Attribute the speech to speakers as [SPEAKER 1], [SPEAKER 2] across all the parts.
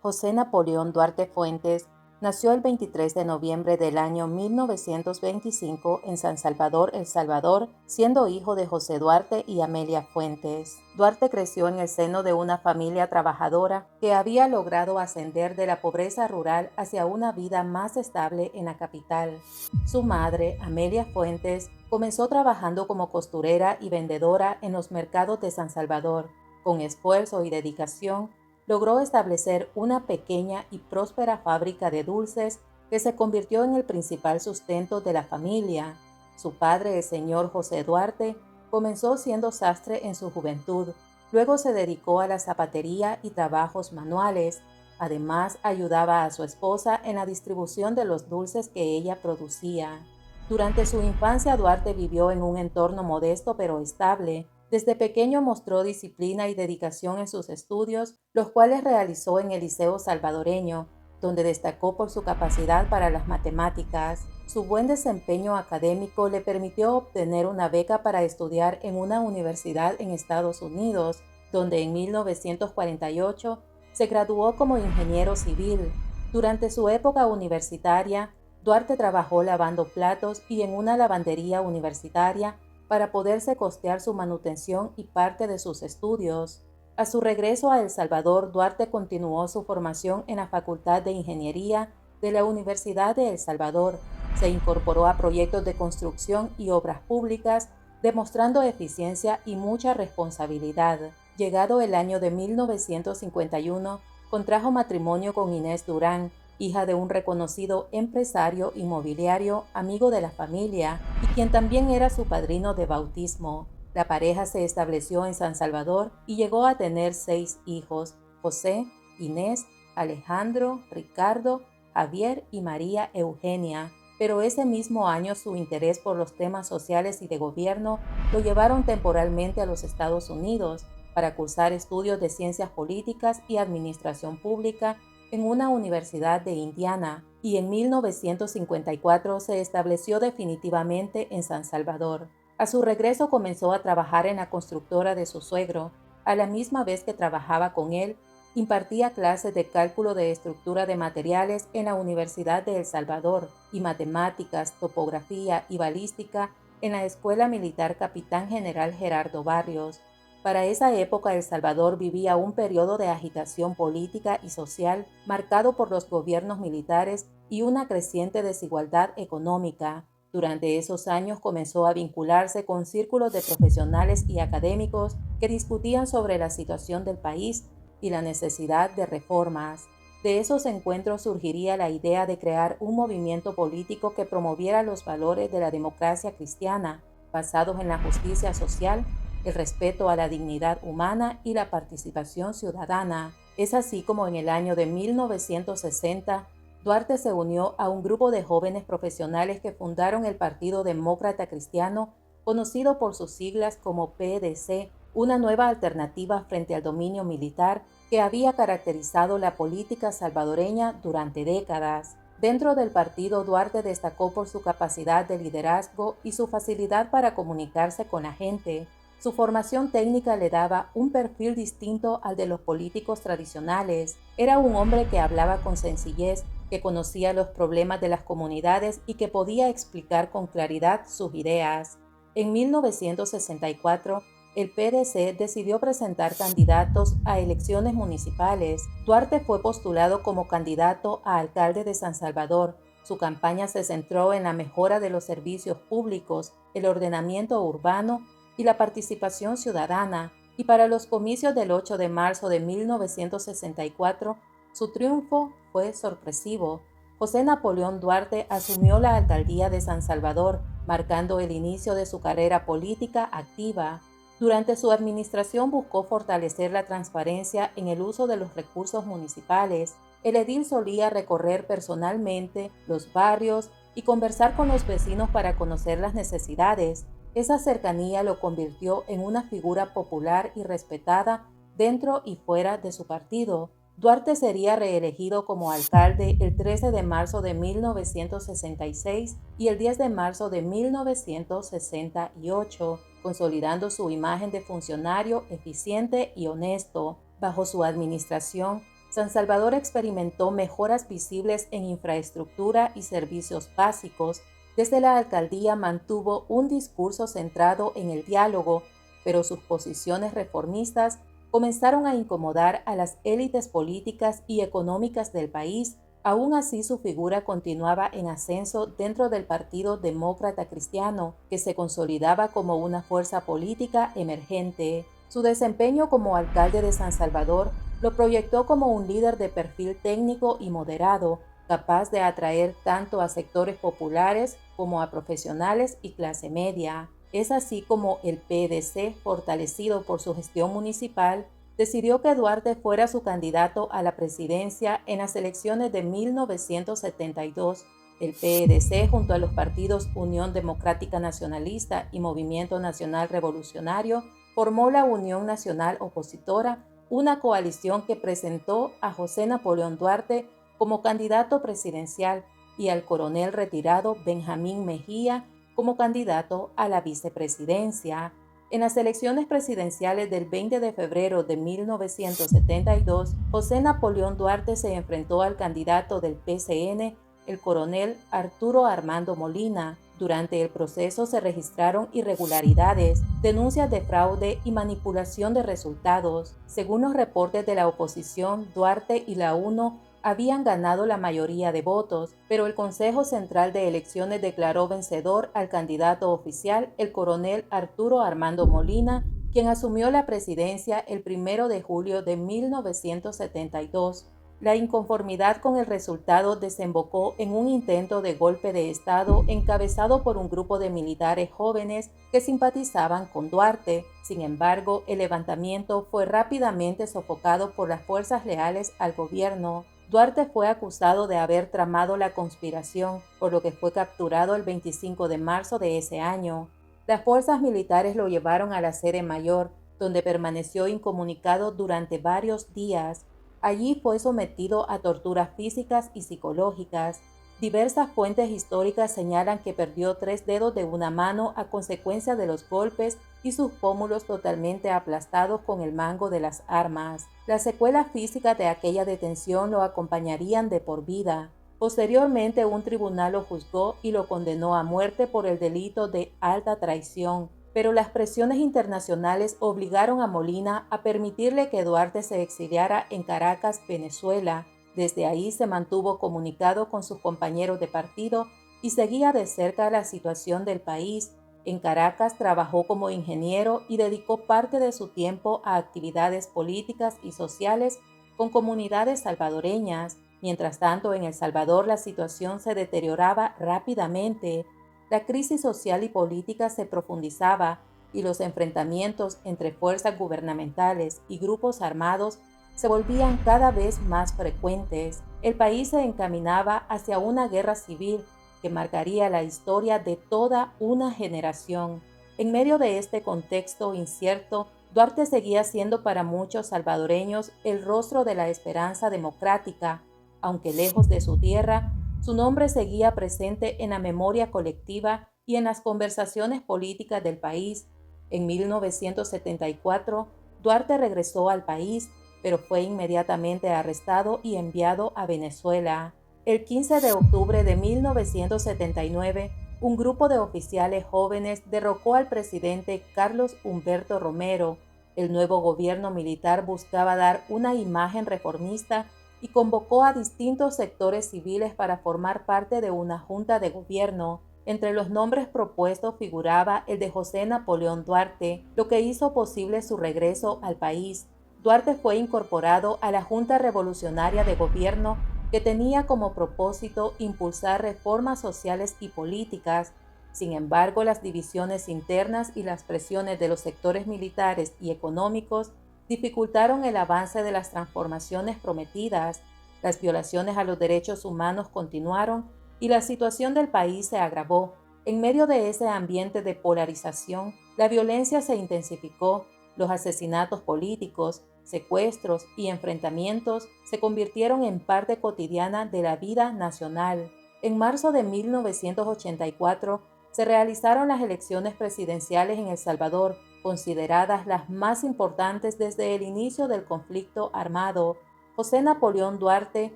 [SPEAKER 1] José Napoleón Duarte Fuentes nació el 23 de noviembre del año 1925 en San Salvador, El Salvador, siendo hijo de José Duarte y Amelia Fuentes. Duarte creció en el seno de una familia trabajadora que había logrado ascender de la pobreza rural hacia una vida más estable en la capital. Su madre, Amelia Fuentes, comenzó trabajando como costurera y vendedora en los mercados de San Salvador. Con esfuerzo y dedicación, logró establecer una pequeña y próspera fábrica de dulces que se convirtió en el principal sustento de la familia. Su padre, el señor José Duarte, comenzó siendo sastre en su juventud, luego se dedicó a la zapatería y trabajos manuales. Además, ayudaba a su esposa en la distribución de los dulces que ella producía. Durante su infancia, Duarte vivió en un entorno modesto pero estable. Desde pequeño mostró disciplina y dedicación en sus estudios, los cuales realizó en el Liceo Salvadoreño, donde destacó por su capacidad para las matemáticas. Su buen desempeño académico le permitió obtener una beca para estudiar en una universidad en Estados Unidos, donde en 1948 se graduó como ingeniero civil. Durante su época universitaria, Duarte trabajó lavando platos y en una lavandería universitaria para poderse costear su manutención y parte de sus estudios. A su regreso a El Salvador, Duarte continuó su formación en la Facultad de Ingeniería de la Universidad de El Salvador. Se incorporó a proyectos de construcción y obras públicas, demostrando eficiencia y mucha responsabilidad. Llegado el año de 1951, contrajo matrimonio con Inés Durán, hija de un reconocido empresario inmobiliario, amigo de la familia, y quien también era su padrino de bautismo. La pareja se estableció en San Salvador y llegó a tener 6 hijos: José, Inés, Alejandro, Ricardo, Javier y María Eugenia. Pero ese mismo año su interés por los temas sociales y de gobierno lo llevaron temporalmente a los Estados Unidos para cursar estudios de ciencias políticas y administración pública en una universidad de Indiana, y en 1954 se estableció definitivamente en San Salvador. A su regreso comenzó a trabajar en la constructora de su suegro. A la misma vez que trabajaba con él, impartía clases de cálculo de estructura de materiales en la Universidad de El Salvador y matemáticas, topografía y balística en la Escuela Militar Capitán General Gerardo Barrios. Para esa época, El Salvador vivía un periodo de agitación política y social marcado por los gobiernos militares y una creciente desigualdad económica. Durante esos años comenzó a vincularse con círculos de profesionales y académicos que discutían sobre la situación del país y la necesidad de reformas. De esos encuentros surgiría la idea de crear un movimiento político que promoviera los valores de la democracia cristiana, basados en la justicia social, el respeto a la dignidad humana y la participación ciudadana. Es así como en el año de 1960, Duarte se unió a un grupo de jóvenes profesionales que fundaron el Partido Demócrata Cristiano, conocido por sus siglas como PDC, una nueva alternativa frente al dominio militar que había caracterizado la política salvadoreña durante décadas. Dentro del partido, Duarte destacó por su capacidad de liderazgo y su facilidad para comunicarse con la gente. Su formación técnica le daba un perfil distinto al de los políticos tradicionales. Era un hombre que hablaba con sencillez, que conocía los problemas de las comunidades y que podía explicar con claridad sus ideas. En 1964, el PDC decidió presentar candidatos a elecciones municipales. Duarte fue postulado como candidato a alcalde de San Salvador. Su campaña se centró en la mejora de los servicios públicos, el ordenamiento urbano y la participación ciudadana, y para los comicios del 8 de marzo de 1964, su triunfo fue sorpresivo. José Napoleón Duarte asumió la alcaldía de San Salvador, marcando el inicio de su carrera política activa. Durante su administración buscó fortalecer la transparencia en el uso de los recursos municipales. El edil solía recorrer personalmente los barrios y conversar con los vecinos para conocer las necesidades. Esa cercanía lo convirtió en una figura popular y respetada dentro y fuera de su partido. Duarte sería reelegido como alcalde el 13 de marzo de 1966 y el 10 de marzo de 1968, consolidando su imagen de funcionario eficiente y honesto. Bajo su administración, San Salvador experimentó mejoras visibles en infraestructura y servicios básicos. Desde la alcaldía mantuvo un discurso centrado en el diálogo, pero sus posiciones reformistas comenzaron a incomodar a las élites políticas y económicas del país. Aún así, su figura continuaba en ascenso dentro del Partido Demócrata Cristiano, que se consolidaba como una fuerza política emergente. Su desempeño como alcalde de San Salvador lo proyectó como un líder de perfil técnico y moderado, capaz de atraer tanto a sectores populares como a profesionales y clase media. Es así como el PDC, fortalecido por su gestión municipal, decidió que Duarte fuera su candidato a la presidencia en las elecciones de 1972. El PDC, junto a los partidos Unión Democrática Nacionalista y Movimiento Nacional Revolucionario, formó la Unión Nacional Opositora, una coalición que presentó a José Napoleón Duarte como candidato presidencial y al coronel retirado Benjamín Mejía como candidato a la vicepresidencia. En las elecciones presidenciales del 20 de febrero de 1972, José Napoleón Duarte se enfrentó al candidato del PCN, el coronel Arturo Armando Molina. Durante el proceso se registraron irregularidades, denuncias de fraude y manipulación de resultados. Según los reportes de la oposición, Duarte y la UNO habían ganado la mayoría de votos, pero el Consejo Central de Elecciones declaró vencedor al candidato oficial, el coronel Arturo Armando Molina, quien asumió la presidencia el 1 de julio de 1972. La inconformidad con el resultado desembocó en un intento de golpe de Estado encabezado por un grupo de militares jóvenes que simpatizaban con Duarte. Sin embargo, el levantamiento fue rápidamente sofocado por las fuerzas leales al gobierno. Duarte fue acusado de haber tramado la conspiración, por lo que fue capturado el 25 de marzo de ese año. Las fuerzas militares lo llevaron a la sede mayor, donde permaneció incomunicado durante varios días. Allí fue sometido a torturas físicas y psicológicas. Diversas fuentes históricas señalan que perdió 3 dedos de una mano a consecuencia de los golpes y sus pómulos totalmente aplastados con el mango de las armas. Las secuelas físicas de aquella detención lo acompañarían de por vida. Posteriormente, un tribunal lo juzgó y lo condenó a muerte por el delito de alta traición, pero las presiones internacionales obligaron a Molina a permitirle que Duarte se exiliara en Caracas, Venezuela. Desde ahí se mantuvo comunicado con sus compañeros de partido y seguía de cerca la situación del país. En Caracas trabajó como ingeniero y dedicó parte de su tiempo a actividades políticas y sociales con comunidades salvadoreñas. Mientras tanto, en El Salvador la situación se deterioraba rápidamente. La crisis social y política se profundizaba y los enfrentamientos entre fuerzas gubernamentales y grupos armados se volvían cada vez más frecuentes. El país se encaminaba hacia una guerra civil que marcaría la historia de toda una generación. En medio de este contexto incierto, Duarte seguía siendo para muchos salvadoreños el rostro de la esperanza democrática. Aunque lejos de su tierra, su nombre seguía presente en la memoria colectiva y en las conversaciones políticas del país. En 1974, Duarte regresó al país, pero fue inmediatamente arrestado y enviado a Venezuela. El 15 de octubre de 1979, un grupo de oficiales jóvenes derrocó al presidente Carlos Humberto Romero. El nuevo gobierno militar buscaba dar una imagen reformista y convocó a distintos sectores civiles para formar parte de una junta de gobierno. Entre los nombres propuestos figuraba el de José Napoleón Duarte, lo que hizo posible su regreso al país. Duarte fue incorporado a la Junta Revolucionaria de Gobierno, que tenía como propósito impulsar reformas sociales y políticas. Sin embargo, las divisiones internas y las presiones de los sectores militares y económicos dificultaron el avance de las transformaciones prometidas. Las violaciones a los derechos humanos continuaron y la situación del país se agravó. En medio de ese ambiente de polarización, la violencia se intensificó, los asesinatos políticos, secuestros y enfrentamientos se convirtieron en parte cotidiana de la vida nacional. En marzo de 1984 se realizaron las elecciones presidenciales en El Salvador, consideradas las más importantes desde el inicio del conflicto armado. José Napoleón Duarte,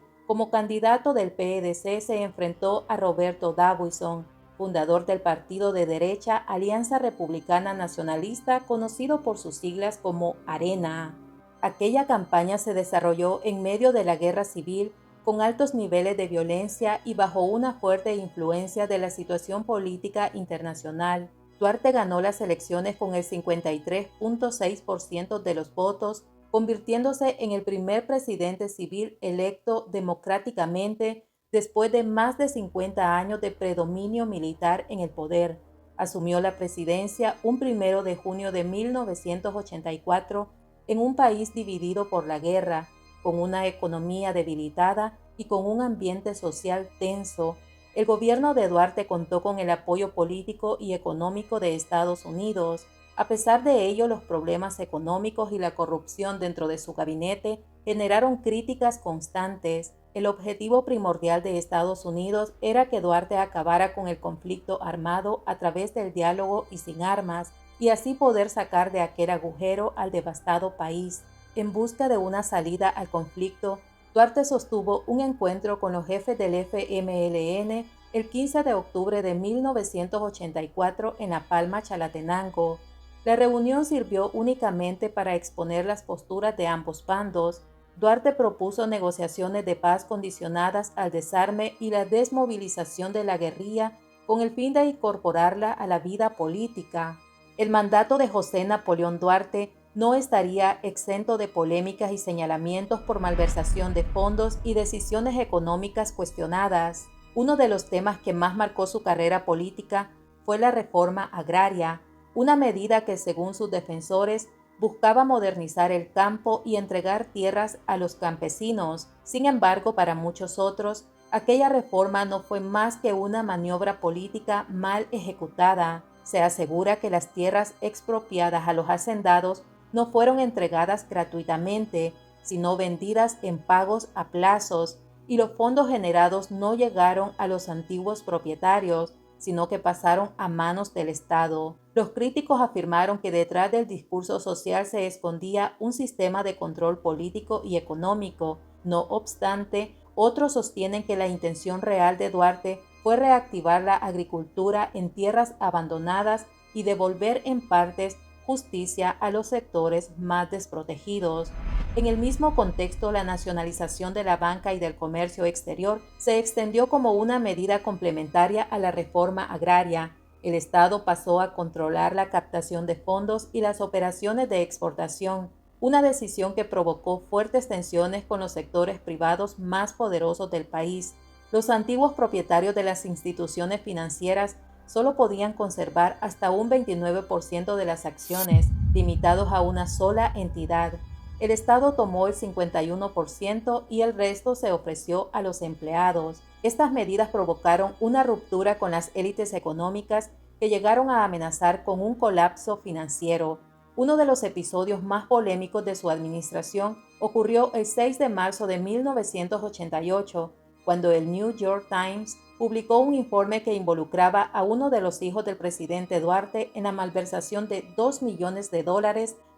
[SPEAKER 1] como candidato del PDC, se enfrentó a Roberto D'Aubuisson, fundador del partido de derecha Alianza Republicana Nacionalista, conocido por sus siglas como ARENA. Aquella campaña se desarrolló en medio de la guerra civil, con altos niveles de violencia y bajo una fuerte influencia de la situación política internacional. Duarte ganó las elecciones con el 53.6% de los votos, convirtiéndose en el primer presidente civil electo democráticamente después de más de 50 años de predominio militar en el poder. Asumió la presidencia un 1 de junio de 1984 en un país dividido por la guerra, con una economía debilitada y con un ambiente social tenso. El gobierno de Duarte contó con el apoyo político y económico de Estados Unidos. A pesar de ello, los problemas económicos y la corrupción dentro de su gabinete generaron críticas constantes. El objetivo primordial de Estados Unidos era que Duarte acabara con el conflicto armado a través del diálogo y sin armas, y así poder sacar de aquel agujero al devastado país. En busca de una salida al conflicto, Duarte sostuvo un encuentro con los jefes del FMLN el 15 de octubre de 1984 en La Palma, Chalatenango. La reunión sirvió únicamente para exponer las posturas de ambos bandos. Duarte propuso negociaciones de paz condicionadas al desarme y la desmovilización de la guerrilla con el fin de incorporarla a la vida política. El mandato de José Napoleón Duarte no estaría exento de polémicas y señalamientos por malversación de fondos y decisiones económicas cuestionadas. Uno de los temas que más marcó su carrera política fue la reforma agraria, una medida que, según sus defensores, buscaba modernizar el campo y entregar tierras a los campesinos. Sin embargo, para muchos otros, aquella reforma no fue más que una maniobra política mal ejecutada. Se asegura que las tierras expropiadas a los hacendados no fueron entregadas gratuitamente, sino vendidas en pagos a plazos, y los fondos generados no llegaron a los antiguos propietarios, sino que pasaron a manos del Estado. Los críticos afirmaron que detrás del discurso social se escondía un sistema de control político y económico. No obstante, otros sostienen que la intención real de Duarte fue reactivar la agricultura en tierras abandonadas y devolver en partes justicia a los sectores más desprotegidos. En el mismo contexto, la nacionalización de la banca y del comercio exterior se extendió como una medida complementaria a la reforma agraria. El Estado pasó a controlar la captación de fondos y las operaciones de exportación, una decisión que provocó fuertes tensiones con los sectores privados más poderosos del país. Los antiguos propietarios de las instituciones financieras solo podían conservar hasta un 29% de las acciones, limitados a una sola entidad. El Estado tomó el 51% y el resto se ofreció a los empleados. Estas medidas provocaron una ruptura con las élites económicas que llegaron a amenazar con un colapso financiero. Uno de los episodios más polémicos de su administración ocurrió el 6 de marzo de 1988, cuando el New York Times publicó un informe que involucraba a uno de los hijos del presidente Duarte en la malversación de $2 millones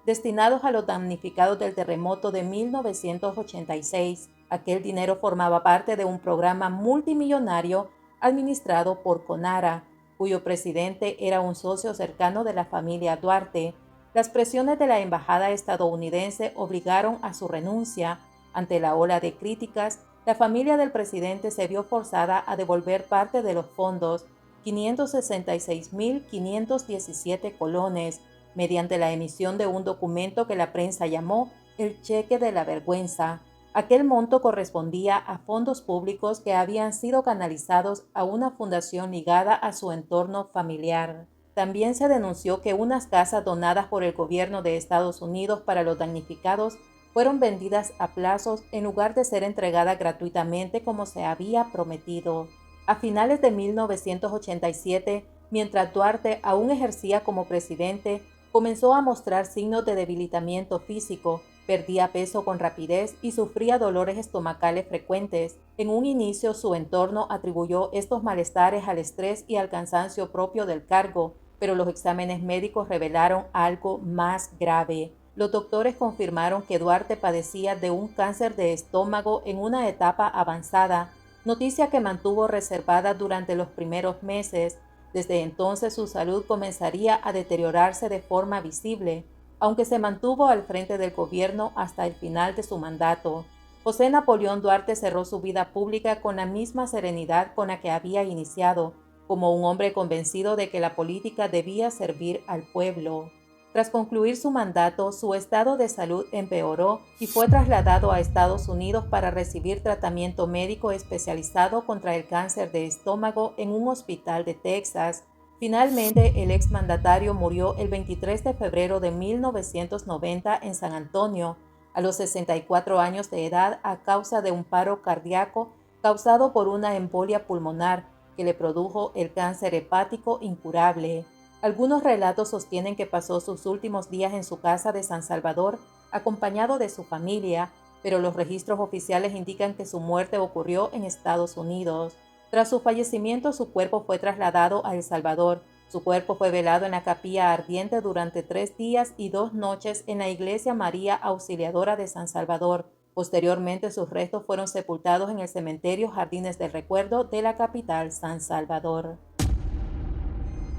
[SPEAKER 1] destinados a los damnificados del terremoto de 1986. Aquel dinero formaba parte de un programa multimillonario administrado por Conara, cuyo presidente era un socio cercano de la familia Duarte. Las presiones de la embajada estadounidense obligaron a su renuncia. Ante la ola de críticas, la familia del presidente se vio forzada a devolver parte de los fondos, 566.517 colones, mediante la emisión de un documento que la prensa llamó el cheque de la vergüenza. Aquel monto correspondía a fondos públicos que habían sido canalizados a una fundación ligada a su entorno familiar. También se denunció que unas casas donadas por el gobierno de Estados Unidos para los damnificados fueron vendidas a plazos en lugar de ser entregadas gratuitamente como se había prometido. A finales de 1987, mientras Duarte aún ejercía como presidente, comenzó a mostrar signos de debilitamiento físico, perdía peso con rapidez y sufría dolores estomacales frecuentes. En un inicio, su entorno atribuyó estos malestares al estrés y al cansancio propio del cargo, pero los exámenes médicos revelaron algo más grave. los doctores confirmaron que Duarte padecía de un cáncer de estómago en una etapa avanzada, noticia que mantuvo reservada durante los primeros meses. Desde entonces su salud comenzaría a deteriorarse de forma visible, aunque se mantuvo al frente del gobierno hasta el final de su mandato. José Napoleón Duarte cerró su vida pública con la misma serenidad con la que había iniciado, como un hombre convencido de que la política debía servir al pueblo. Tras concluir su mandato, su estado de salud empeoró y fue trasladado a Estados Unidos para recibir tratamiento médico especializado contra el cáncer de estómago en un hospital de Texas. Finalmente, el exmandatario murió el 23 de febrero de 1990 en San Antonio, a los 64 años de edad, a causa de un paro cardíaco causado por una embolia pulmonar que le produjo el cáncer hepático incurable. Algunos relatos sostienen que pasó sus últimos días en su casa de San Salvador, acompañado de su familia, pero los registros oficiales indican que su muerte ocurrió en Estados Unidos. Tras su fallecimiento, su cuerpo fue trasladado a El Salvador. Su cuerpo fue velado en la capilla ardiente durante 3 días y 2 noches en la Iglesia María Auxiliadora de San Salvador. Posteriormente, sus restos fueron sepultados en el cementerio Jardines del Recuerdo de la capital, San Salvador.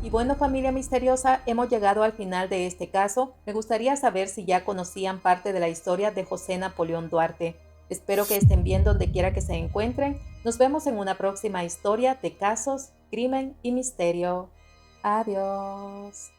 [SPEAKER 1] Y bueno, familia misteriosa, hemos llegado al final de este caso. Me gustaría saber si ya conocían parte de la historia de José Napoleón Duarte. Espero que estén bien donde quiera que se encuentren. Nos vemos en una próxima historia de casos, crimen y misterio. Adiós.